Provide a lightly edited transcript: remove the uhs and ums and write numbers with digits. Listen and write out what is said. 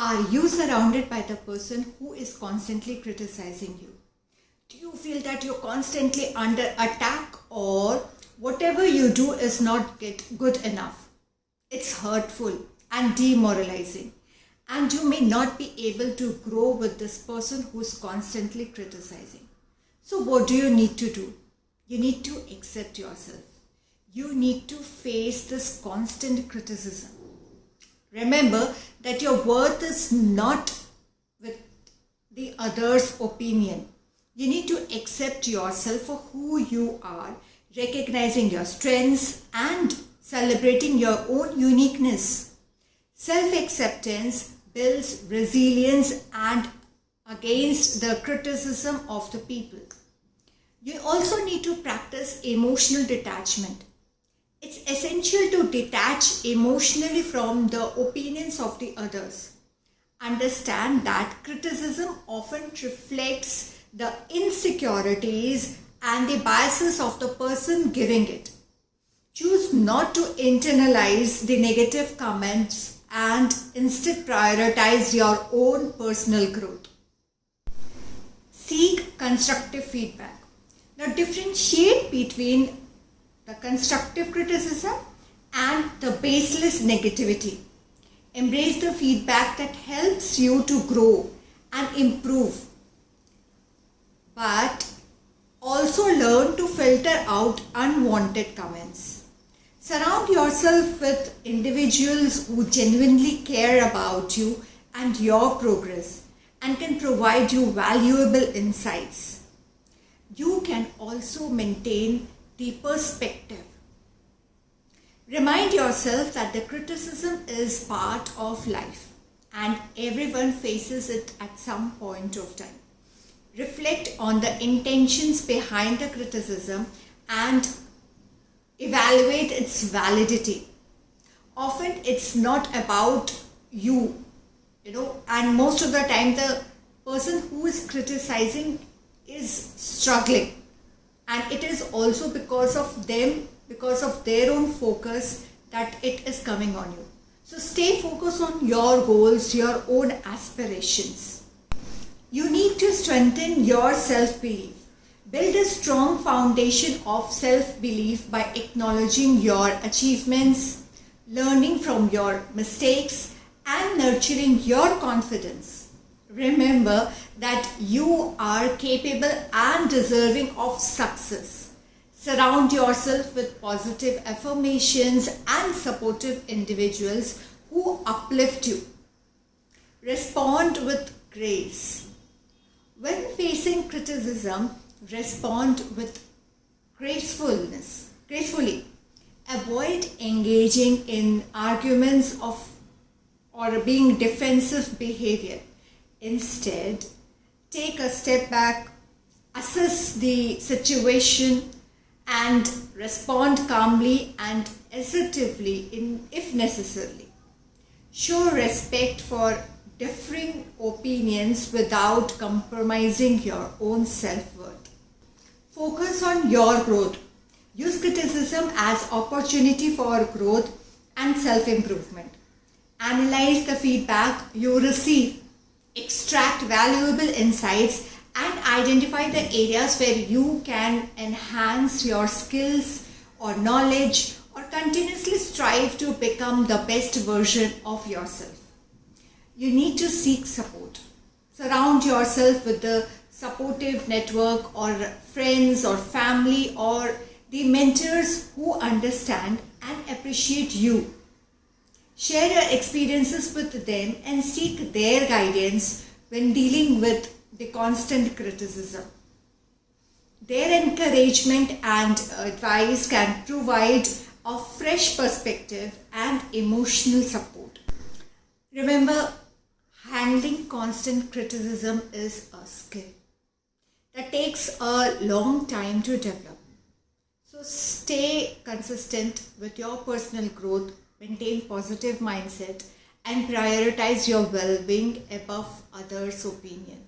Are you surrounded by the person who is constantly criticizing you? Do you feel that you're constantly under attack, or whatever you do is not good enough? It's hurtful and demoralizing, and you may not be able to grow with this person who's constantly criticizing. So what do you need to do? You need to accept yourself. You need to face this constant criticism. Remember that your worth is not with the other's opinion. You need to accept yourself for who you are, recognizing your strengths and celebrating your own uniqueness. Self-acceptance builds resilience and against the criticism of the people. You also need to practice emotional detachment. It's essential to detach emotionally from the opinions of the others. Understand that criticism often reflects the insecurities and the biases of the person giving it. Choose not to internalize the negative comments and instead prioritize your own personal growth. Seek constructive feedback. Now differentiate between the constructive criticism and the baseless negativity. Embrace the feedback that helps you to grow and improve, but also learn to filter out unwanted comments. Surround yourself with individuals who genuinely care about you and your progress and can provide you valuable insights. You can also maintain the perspective. Remind yourself that the criticism is part of life and everyone faces it at some point of time. Reflect on the intentions behind the criticism and evaluate its validity. Often it's not about you, and most of the time the person who is criticizing is struggling. And it is also because of them, because of their own focus, that it is coming on you. So stay focused on your goals, your own aspirations. You need to strengthen your self-belief. Build a strong foundation of self-belief by acknowledging your achievements, learning from your mistakes, and nurturing your confidence. Remember that you are capable and deserving of success. Surround yourself with positive affirmations and supportive individuals who uplift you. Respond with grace. When facing criticism, respond with gracefully. Avoid engaging in arguments or being defensive behavior. Instead, take a step back, assess the situation, and respond calmly and assertively if necessary. Show respect for differing opinions without compromising your own self-worth. Focus on your growth. Use criticism as opportunity for growth and self-improvement. Analyze the feedback you receive. Extract valuable insights and identify the areas where you can enhance your skills or knowledge or continuously strive to become the best version of yourself. You need to seek support. Surround yourself with the supportive network or friends or family or the mentors who understand and appreciate you. Share your experiences with them and seek their guidance when dealing with the constant criticism. Their encouragement and advice can provide a fresh perspective and emotional support. Remember, handling constant criticism is a skill that takes a long time to develop. So stay consistent with your personal growth, maintain positive mindset, and prioritize your well-being above others' opinion.